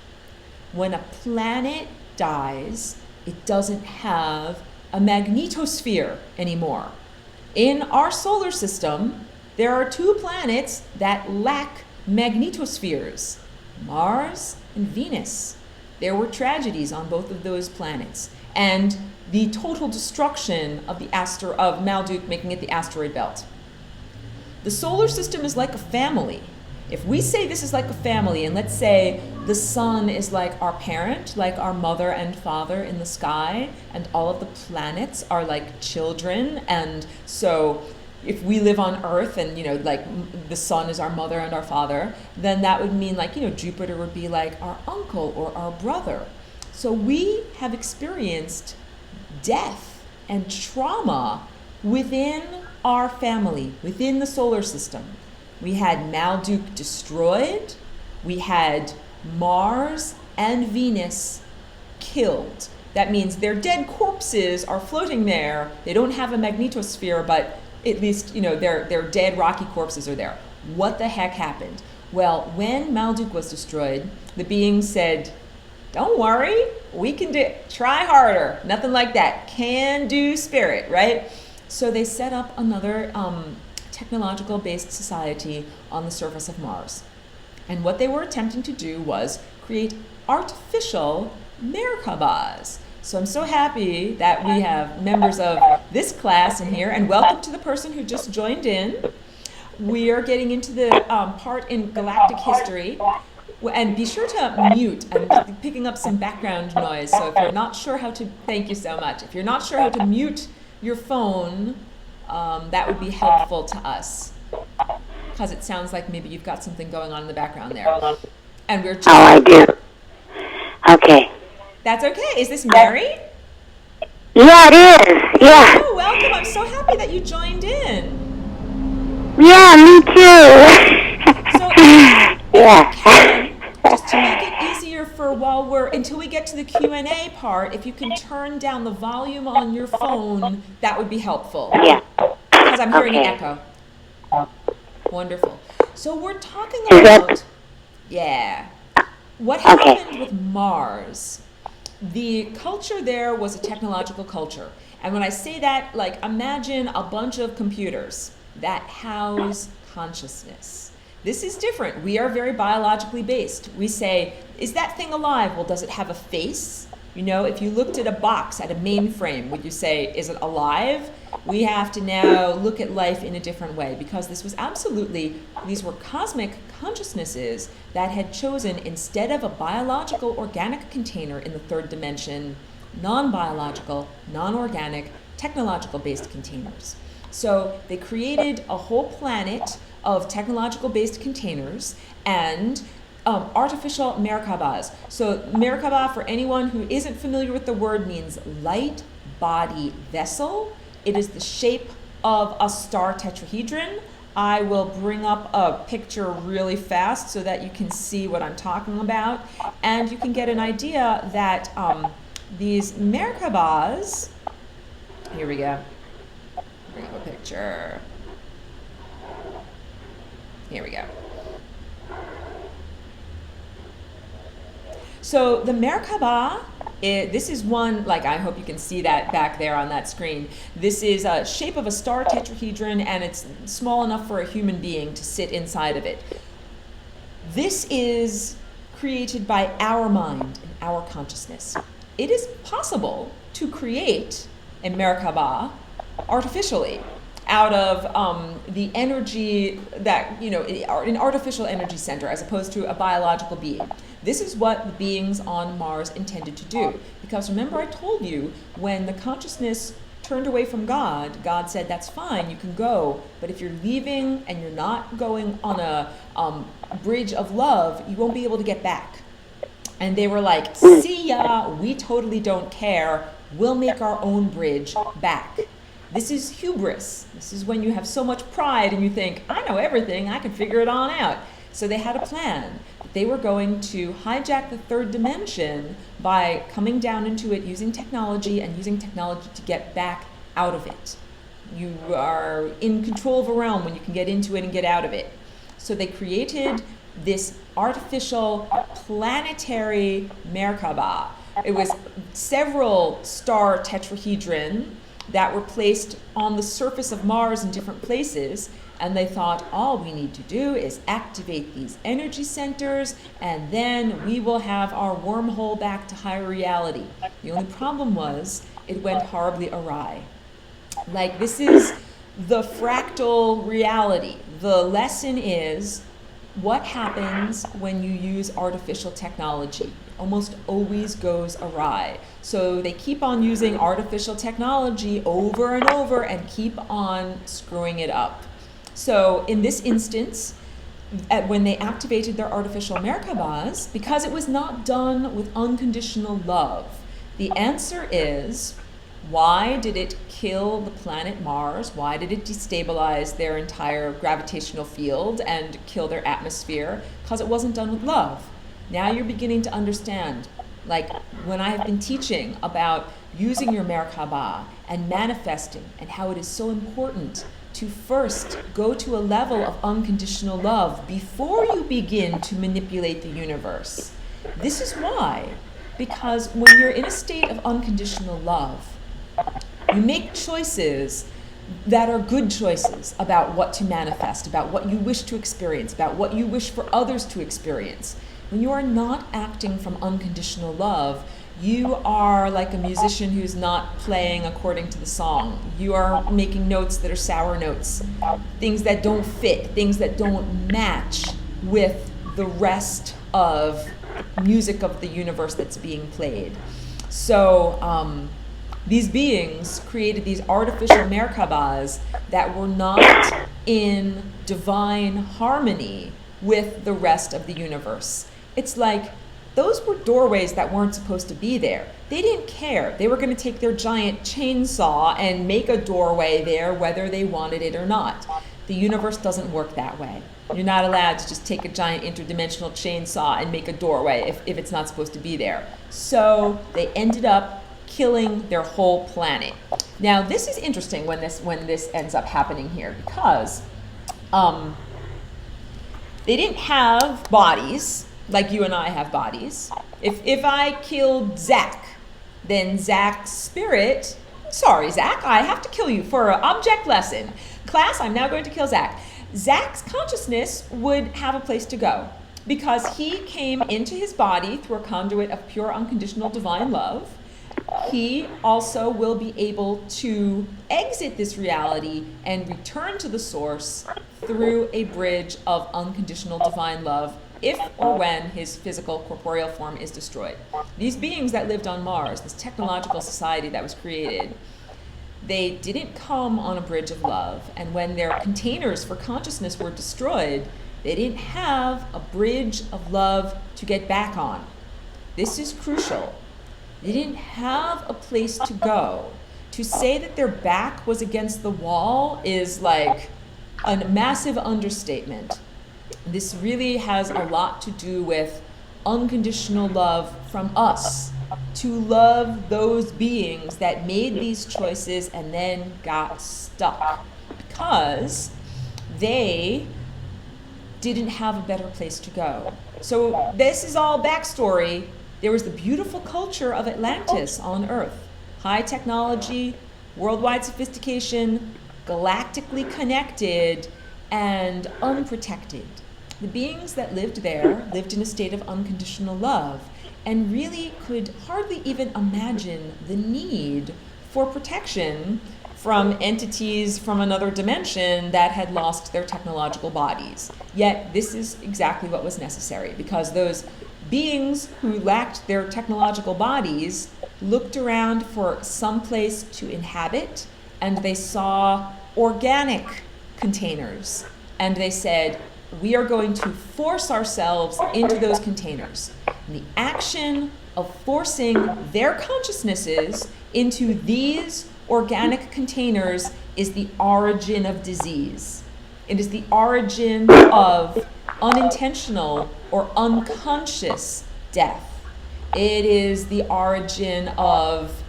When a planet dies, it doesn't have a magnetosphere anymore. In our solar system, there are two planets that lack magnetospheres, Mars and Venus. There were tragedies on both of those planets, and the total destruction of of Malduk, making it the asteroid belt. The solar system is like a family. If we say this is like a family, and let's say the sun is like our parent, like our mother and father in the sky, and all of the planets are like children, and so if we live on Earth and, like the sun is our mother and our father, then that would mean like, Jupiter would be like our uncle or our brother. So we have experienced death and trauma within our family, within the solar system. We had Marduk destroyed, we had Mars and Venus killed. That means their dead corpses are floating there. They don't have a magnetosphere, but at least, their dead rocky corpses are there. What the heck happened? Well, when Marduk was destroyed, the beings said, don't worry, we can try harder. Nothing like that. Can do spirit, right? So they set up another technological-based society on the surface of Mars. And what they were attempting to do was create artificial Merkabahs. So I'm so happy that we have members of this class in here, and welcome to the person who just joined in. We are getting into the part in galactic history. And be sure to mute. I'm picking up some background noise, so if you're not sure how to, thank you so much. If you're not sure how to mute your phone, that would be helpful to us, because it sounds like maybe you've got something going on in the background there. And we're just... Oh, I do. Okay. That's okay. Is this Mary? Yeah, it is. Yeah. Oh, welcome. I'm so happy that you joined in. Yeah, me too. So, yeah. just to make it easier for until we get to the Q&A part, if you can turn down the volume on your phone, that would be helpful. Yeah. Because I'm hearing Okay. an echo. Wonderful. So we're talking about, what happened with Mars. The culture there was a technological culture. And when I say that, like, imagine a bunch of computers that house consciousness. This is different. We are very biologically based. We say, is that thing alive? Well, does it have a face? If you looked at a box, at a mainframe, would you say, is it alive? We have to now look at life in a different way, because these were cosmic consciousnesses that had chosen, instead of a biological organic container in the third dimension, non-biological, non-organic, technological-based containers. So they created a whole planet of technological-based containers and artificial Merkabahs. So Merkabah, for anyone who isn't familiar with the word, means light body vessel. It is the shape of a star tetrahedron. I will bring up a picture really fast so that you can see what I'm talking about. And you can get an idea that these Merkabahs, here we go. Bring up a picture. Here we go. So the Merkabah, this is one, like, I hope you can see that back there on that screen. This is a shape of a star tetrahedron, and it's small enough for a human being to sit inside of it. This is created by our mind and our consciousness. It is possible to create a Merkabah artificially out of the energy that, an artificial energy center as opposed to a biological being. This is what the beings on Mars intended to do. Because remember, I told you, when the consciousness turned away from God, God said, that's fine, you can go, but if you're leaving and you're not going on a bridge of love, you won't be able to get back. And they were like, see ya, we totally don't care, we'll make our own bridge back. This is hubris. This is when you have so much pride and you think, I know everything, I can figure it on out. So they had a plan. They were going to hijack the third dimension by coming down into it using technology and using technology to get back out of it. You are in control of a realm when you can get into it and get out of it. So they created this artificial planetary Merkabah. It was several star tetrahedron that were placed on the surface of Mars in different places, and they thought, all we need to do is activate these energy centers, and then we will have our wormhole back to higher reality. The only problem was, it went horribly awry. Like, this is the fractal reality. The lesson is what happens when you use artificial technology. It almost always goes awry. So they keep on using artificial technology over and over and keep on screwing it up. So in this instance, when they activated their artificial Merkabahs, because it was not done with unconditional love, the answer is, why did it kill the planet Mars? Why did it destabilize their entire gravitational field and kill their atmosphere? Because it wasn't done with love. Now you're beginning to understand, like when I have been teaching about using your Merkabah and manifesting and how it is so important to first go to a level of unconditional love before you begin to manipulate the universe. This is why, because when you're in a state of unconditional love, you make choices that are good choices about what to manifest, about what you wish to experience, about what you wish for others to experience. When you are not acting from unconditional love, you are like a musician who's not playing according to the song. You are making notes that are sour notes, things that don't fit, things that don't match with the rest of music of the universe that's being played. So these beings created these artificial Merkabahs that were not in divine harmony with the rest of the universe. It's like those were doorways that weren't supposed to be there. They didn't care. They were going to take their giant chainsaw and make a doorway there whether they wanted it or not. The universe doesn't work that way. You're not allowed to just take a giant interdimensional chainsaw and make a doorway if it's not supposed to be there. So they ended up killing their whole planet. Now this is interesting when this ends up happening here, because they didn't have bodies like you and I have bodies. If I killed Zach, then Zach's spirit, sorry Zach, I have to kill you for an object lesson. Class, I'm now going to kill Zach. Zach's consciousness would have a place to go because he came into his body through a conduit of pure unconditional divine love. He also will be able to exit this reality and return to the source through a bridge of unconditional divine love if or when his physical corporeal form is destroyed. These beings that lived on Mars, this technological society that was created, they didn't come on a bridge of love, and when their containers for consciousness were destroyed, they didn't have a bridge of love to get back on. This is crucial. They didn't have a place to go. To say that their back was against the wall is like a massive understatement. This really has a lot to do with unconditional love from us, to love those beings that made these choices and then got stuck because they didn't have a better place to go. So this is all backstory. There was the beautiful culture of Atlantis on Earth. High technology, worldwide sophistication, galactically connected, and unprotected. The beings that lived there lived in a state of unconditional love and really could hardly even imagine the need for protection from entities from another dimension that had lost their technological bodies. Yet this is exactly what was necessary, because those beings who lacked their technological bodies looked around for some place to inhabit, and they saw organic containers, and they said, we are going to force ourselves into those containers. And the action of forcing their consciousnesses into these organic containers is the origin of disease. It is the origin of unintentional or unconscious death. It is the origin of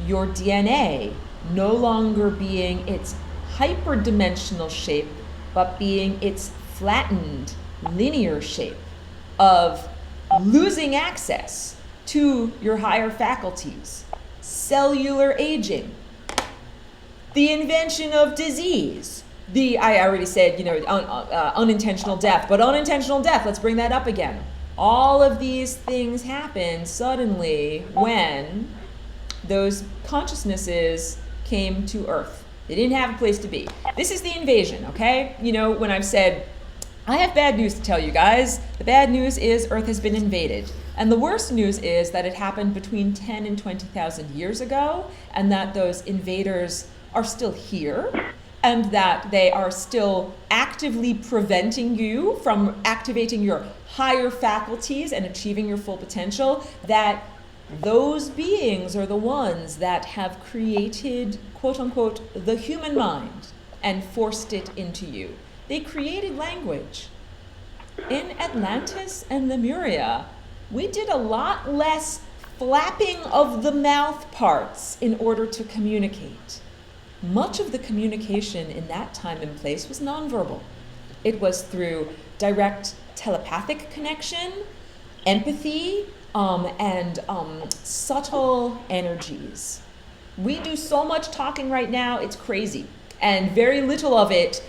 your DNA no longer being its hyperdimensional shape, but being its flattened linear shape, of losing access to your higher faculties, cellular aging, the invention of disease, I already said, unintentional death, but unintentional death, let's bring that up again. All of these things happen suddenly when those consciousnesses came to Earth. They didn't have a place to be. This is the invasion, okay? You know, when I've said, I have bad news to tell you guys. The bad news is Earth has been invaded. And the worst news is that it happened between 10 and 20,000 years ago, and that those invaders are still here, and that they are still actively preventing you from activating your higher faculties and achieving your full potential, that those beings are the ones that have created, quote unquote, the human mind and forced it into you. They created language. In Atlantis and Lemuria, we did a lot less flapping of the mouth parts in order to communicate. Much of the communication in that time and place was nonverbal. It was through direct telepathic connection, empathy, and subtle energies. We do so much talking right now, it's crazy. And very little of it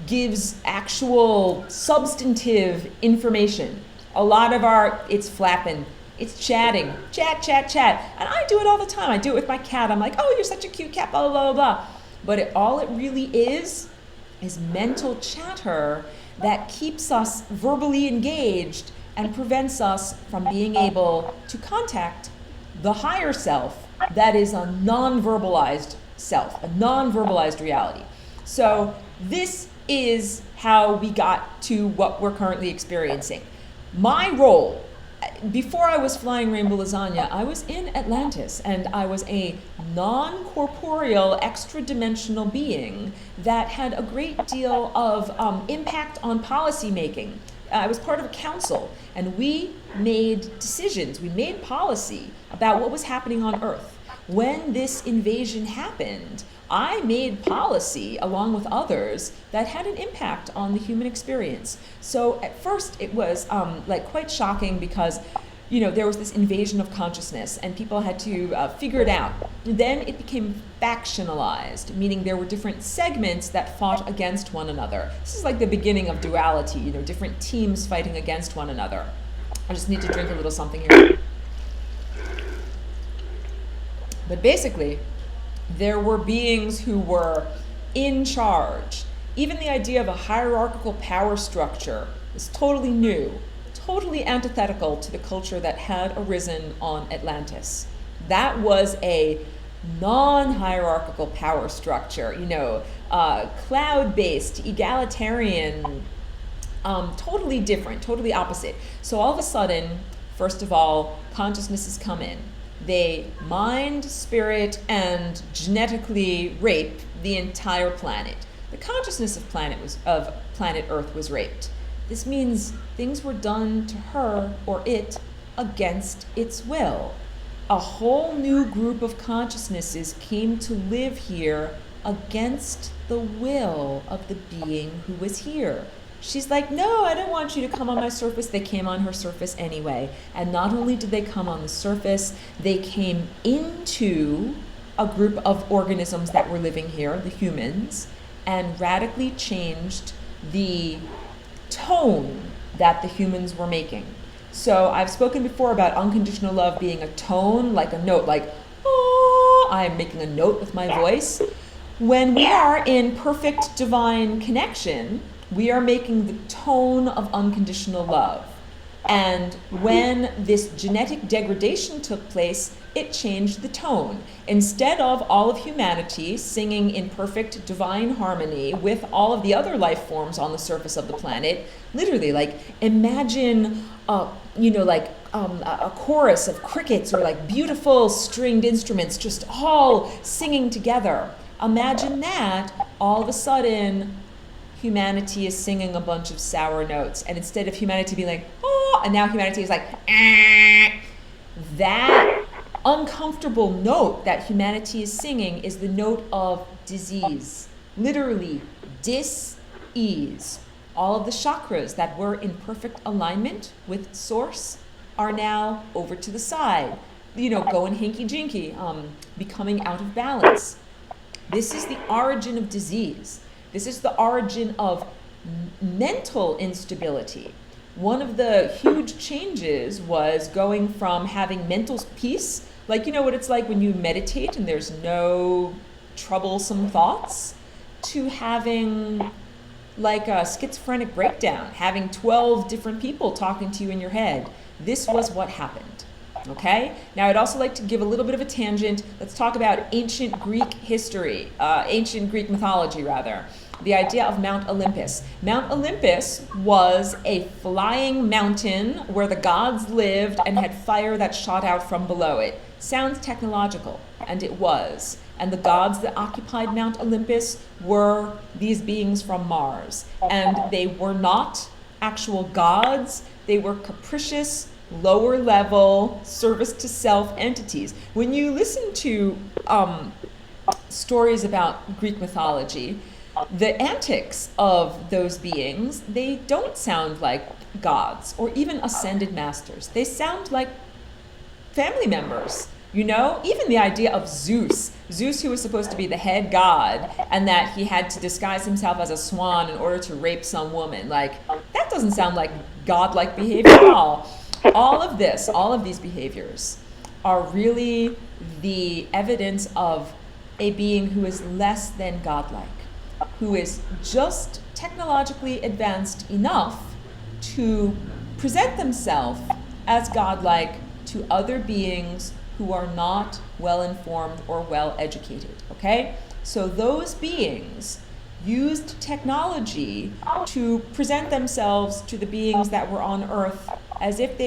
gives actual substantive information. A lot of it's flapping, it's chatting, chat. And I do it all the time. I do it with my cat. I'm like, oh, you're such a cute cat, blah, blah, blah, blah. But all it really is mental chatter that keeps us verbally engaged and prevents us from being able to contact the higher self that is a non-verbalized self, a non-verbalized reality. So this is how we got to what we're currently experiencing. My role, before I was flying Rainbow Lasagna, I was in Atlantis, and I was a non-corporeal, extra-dimensional being that had a great deal of impact on policy making. I was part of a council, and we made decisions, we made policy about what was happening on Earth. When this invasion happened, I made policy along with others that had an impact on the human experience. So at first it was like quite shocking because, you know, there was this invasion of consciousness and people had to figure it out. Then it became factionalized, meaning there were different segments that fought against one another. This is like the beginning of duality, you know, different teams fighting against one another. I just need to drink a little something here. But basically, there were beings who were in charge. Even the idea of a hierarchical power structure is totally new, totally antithetical to the culture that had arisen on Atlantis. That was a non-hierarchical power structure, you know, cloud-based, egalitarian, totally different, totally opposite. So all of a sudden, first of all, consciousnesses come in. They mind, spirit, and genetically rape the entire planet. The consciousness of planet Earth was raped. This means things were done to her or it against its will. A whole new group of consciousnesses came to live here against the will of the being who was here. She's like, no, I don't want you to come on my surface. They came on her surface anyway. And not only did they come on the surface, they came into a group of organisms that were living here, the humans, and radically changed the tone that the humans were making. So I've spoken before about unconditional love being a tone, like a note, like, oh, I'm making a note with my voice. When we are in perfect divine connection, we are making the tone of unconditional love. And when this genetic degradation took place, it changed the tone. Instead of all of humanity singing in perfect divine harmony with all of the other life forms on the surface of the planet, literally, like, imagine, a chorus of crickets or like beautiful stringed instruments just all singing together. Imagine that all of a sudden humanity is singing a bunch of sour notes, and instead of humanity being like, oh, and now humanity is like, eh. That uncomfortable note that humanity is singing is the note of disease. Literally, dis-ease. All of the chakras that were in perfect alignment with source are now over to the side, going hinky-jinky, becoming out of balance. This is the origin of disease. This is the origin of mental instability. One of the huge changes was going from having mental peace, like, what it's like when you meditate and there's no troublesome thoughts to having like a schizophrenic breakdown, having 12 different people talking to you in your head. This was what happened. Okay? Now I'd also like to give a little bit of a tangent. Let's talk about ancient Greek history, ancient Greek mythology rather. The idea of Mount Olympus. Mount Olympus was a flying mountain where the gods lived and had fire that shot out from below it. Sounds technological, and it was. And the gods that occupied Mount Olympus were these beings from Mars. And they were not actual gods, they were capricious, lower level, service to self entities. When you listen to stories about Greek mythology, the antics of those beings, they don't sound like gods or even ascended masters. They sound like family members. You know, even the idea of Zeus, who was supposed to be the head god, and that he had to disguise himself as a swan in order to rape some woman. Like, that doesn't sound like godlike behavior at all. All of these behaviors are really the evidence of a being who is less than godlike, who is just technologically advanced enough to present themselves as godlike to other beings who are not well informed or well educated. Okay? So those beings used technology to present themselves to the beings that were on Earth as if they